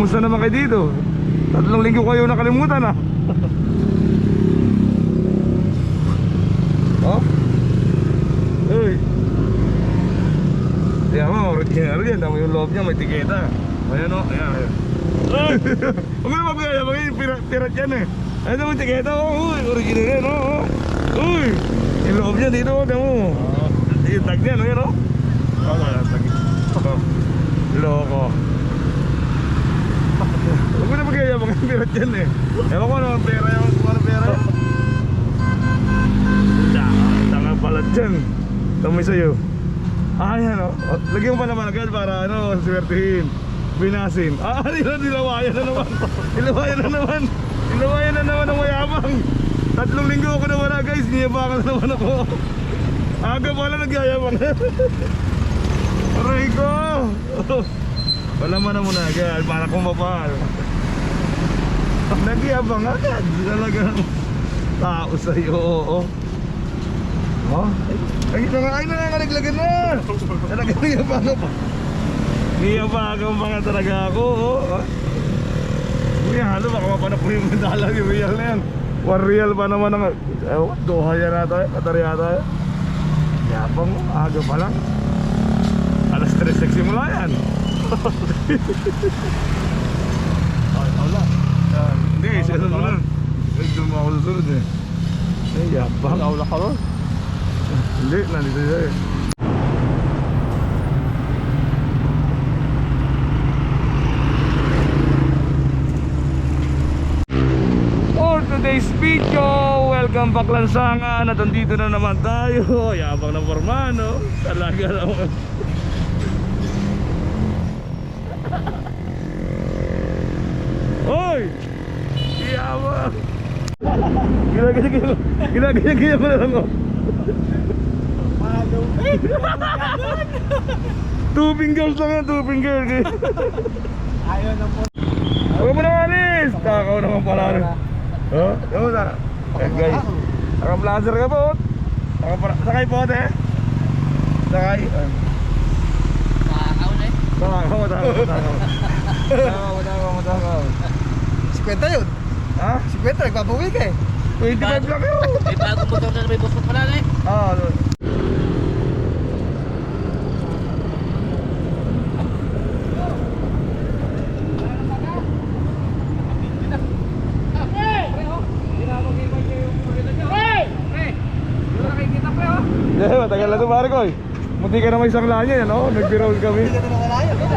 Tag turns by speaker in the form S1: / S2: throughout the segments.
S1: Kumusta naman kayo dito? 3 linggo kayo nakalimutan ah. Oh? Uy. Yan mo, original yan. Dami yung loob niya, may tiketa. Ayan o, ayan. Huwag mo na mabigay, pirat yan eh. Ayan naman tiketa, uy, original yan o. Uy, yung loob niya dito, dami mo. Yung tag niya, ayan o. Loko. Huwag mo na magkaya mga pirat yan eh. Ewan ko naman pera yan, kung ano pera yan. Tanga pala dyan. Tamay sa'yo. Yan o. Lagyan mo pa naman agad para ano, swertihin. Binasin. Nilawayan na naman. Nilawayan na naman. Nilawayan na naman ang mayabang. 3 linggo ako na wala guys. Niyabakan na naman ako. Aga pala nagyayabang. Aray ko. Wala man na muna agad para kumapal. Nagyabang agad. Talagang tao sa'yo. Oh? Ay nangangalaglagan na. Talagang niyabang ako. Niyabagan pa nga talaga ako. Uy, halo baka mapanap yung medala yung real na yan. 1 real pa naman ang doha yan na tayo. Katari na tayo. Yabang mo, aga pa lang. Alas 3 simula yan. Wala. Hindi, isa na naman. Doon mo ako susunod eh. Yabang. Wala ka ron. Hindi, nandito siya eh. For today's video, welcome back Lansangan. At nandito na naman tayo. Yabang ng formano. Talaga naman. Hoy! Yabang! Ginagaya mo na lang oh. 2 fingers lang yan, 2 fingers.
S2: Ayaw na po.
S1: Huwag mo na alis. Takaw naman pala. Oh, yun na. Guys, naka-blazer ka po. Sakay po ate. Sakay.
S2: Makakaw na eh.
S1: Takaw.
S2: 50 yun.
S1: Ha?
S2: 50, nagpapawi ka eh.
S1: 25 lang yun.
S2: May bagong motor na may bus pala na eh.
S1: Doon. Matagal na ito pare ko eh. Munti ka naman isang lanya yan oh. Nag-roll kami.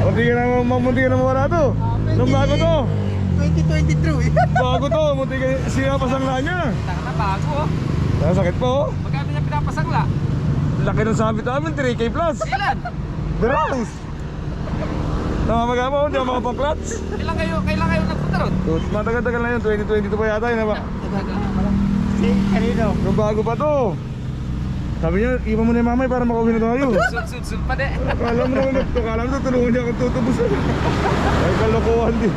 S1: Munti ka naman wala to. Nung bago to
S2: 2023 eh.
S1: Bago to, munti ka siya pasang lanya.
S2: Taka na bago oh.
S1: Sakit po oh.
S2: Magkano niya pinapasangla?
S1: Laki ng sabit namin, 3K plus.
S2: Ilan?
S1: Bronze. Namamaga mo, hindi ako makapang-clutch.
S2: Kailan kayo nagpunta ron?
S1: Matagal-tagal na yun, 2022 pa yata yun ba?
S2: Kanino?
S1: Nung bago pa to. Sabi niya, iwan mo na yung mamay para makauwi na tayo.
S2: Sud pa de.
S1: Akala mo naman, tulungan niya akong tutubusan. Ay kalokohan din.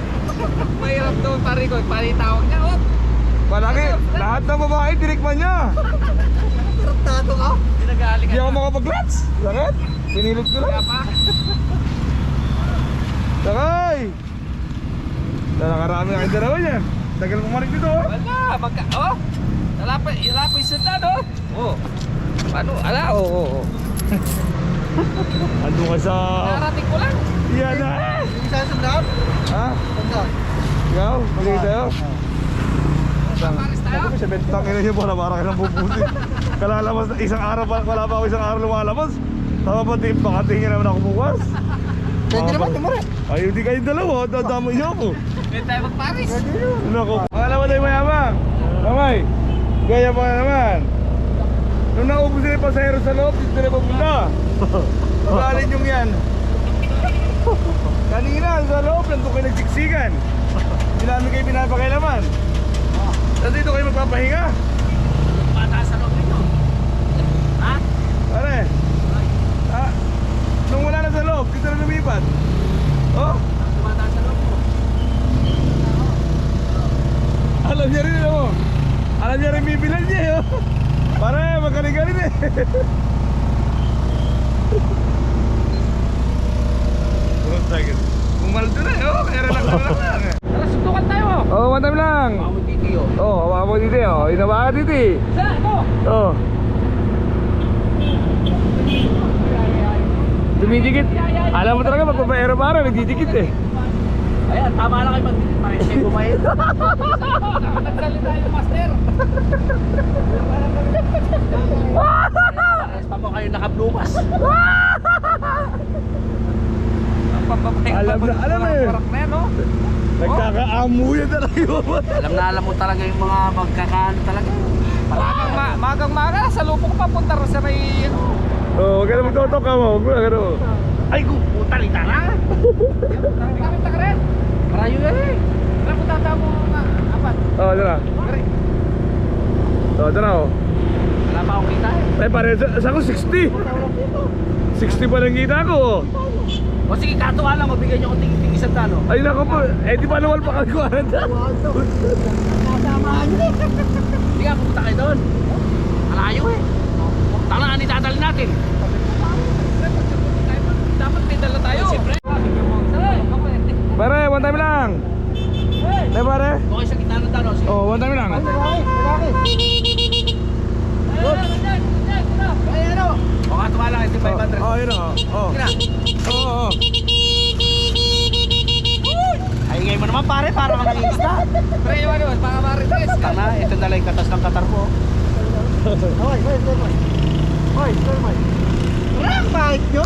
S2: Mahirap doon pare ko. Pare tawag niya oh.
S1: Palagi, lahat ng babae, tinikman niya.
S2: Tratado ka? Pinagaling
S1: Hindi ako makapag-clutch. Sakit, sinilip ko
S2: Kaya
S1: lang.
S2: pa.
S1: Sakay! Nakarami ang dalawa niya. Tagal pumanik dito oh.
S2: Wala, oh. Wala pa yung sundan oh. Oh. Paano? Ala, oo.
S1: Ando ka sa...
S2: Narating ko lang.
S1: Yan na!
S2: Yung isa sundan?
S1: Ha?
S2: Sundan.
S1: Ikaw? Magiging tayo?
S2: Paris tayo?
S1: Tangin niyo pala, parang ilang pupusin. Kalalabas na isang araw pa, wala pa ako isang araw lumalabas. Tama ba, pakatingin naman ako bukas.
S2: Pwede naman tumura.
S1: Ay, hindi kayo dalawa, dadamay niyo ako.
S2: Pwede tayo mag-Paris.
S1: Nako. Akala mo tayo mayabang. Kamay, gaya pa naman. Nung naubos nila yung pasahero sa loob, dito na papunta. Magalin yung yan. Kanina, sa loob, nandun kayo nagsiksikan. Hindi namin kayo pinapakailaman. Tapos dito kayo magpapahinga.
S2: Mataas sa loob nito. Ha?
S1: Pare. Nung wala na sa loob, dito na lumipat. Oh?
S2: Mataas sa loob mo.
S1: Alam niya rin mo. Alam niya rin bibilan niya eh. Pare, magkaling-galing eh. Kung maldo na eh. Kaya rin
S2: Tara, suntukan tayo.
S1: Oh, one time lang.
S2: Ako titi oh.
S1: Oh, hawakan mo dito, oh. Inawakan dito, eh.
S2: Sa, ito.
S1: Oh. Dumidikit. Alam mo talaga, magpapaero para, nagdidikit, eh.
S2: Ayan, tama lang kayo mag-pares kayo kumain. Nagsalita yung master. Pares pa po kayo nakablumas.
S1: Alam eh. Nagkakaamuya talaga yun.
S2: Alam mo talaga yung mga magkakaano talaga. Magang-maga, sa lupok papunta rin sa may ano.
S1: Oh, huwag ka na magtotok ka mo. Huwag mo na gano'n.
S2: Ay, puta rin tara. Hindi kami tagarin. Marayo yan eh. Tara, punta mo nga. Apat.
S1: Oh, ito na.
S2: Gari.
S1: Oh, ito na, oh.
S2: Wala pa akong kita eh.
S1: Eh, pare, sa ako 60. 60 pa lang kita ko, oh.
S2: O sige, katuwa lang. Mabigyan niyo ko tingin isang tano.
S1: Ay, nako po. Eh, di ba nawal pa kagkuhan?
S2: Kasamahan niyo. Hindi nga, pupunta kayo doon. Malayo eh. Talaan itadali natin. Dapat may dala tayo. Siyempre.
S1: Pare, one time lang. Eh, pare.
S2: Okay sa gitna ng tano.
S1: Oh, one time lang.
S2: Ay, ano? O, katuwa lang. Ito 500.
S1: Oh, yun, oh. Oh.
S2: Sige na.
S1: Oh, oh.
S2: Ay, ngayon mo naman pare, para ka nangingista. Pre, yung ano, baka marites. Tama, ito na lang yung katas ng katar ko. Hoy, hoy, hoy. Hoy, hoy, hoy. Parang bakit nyo?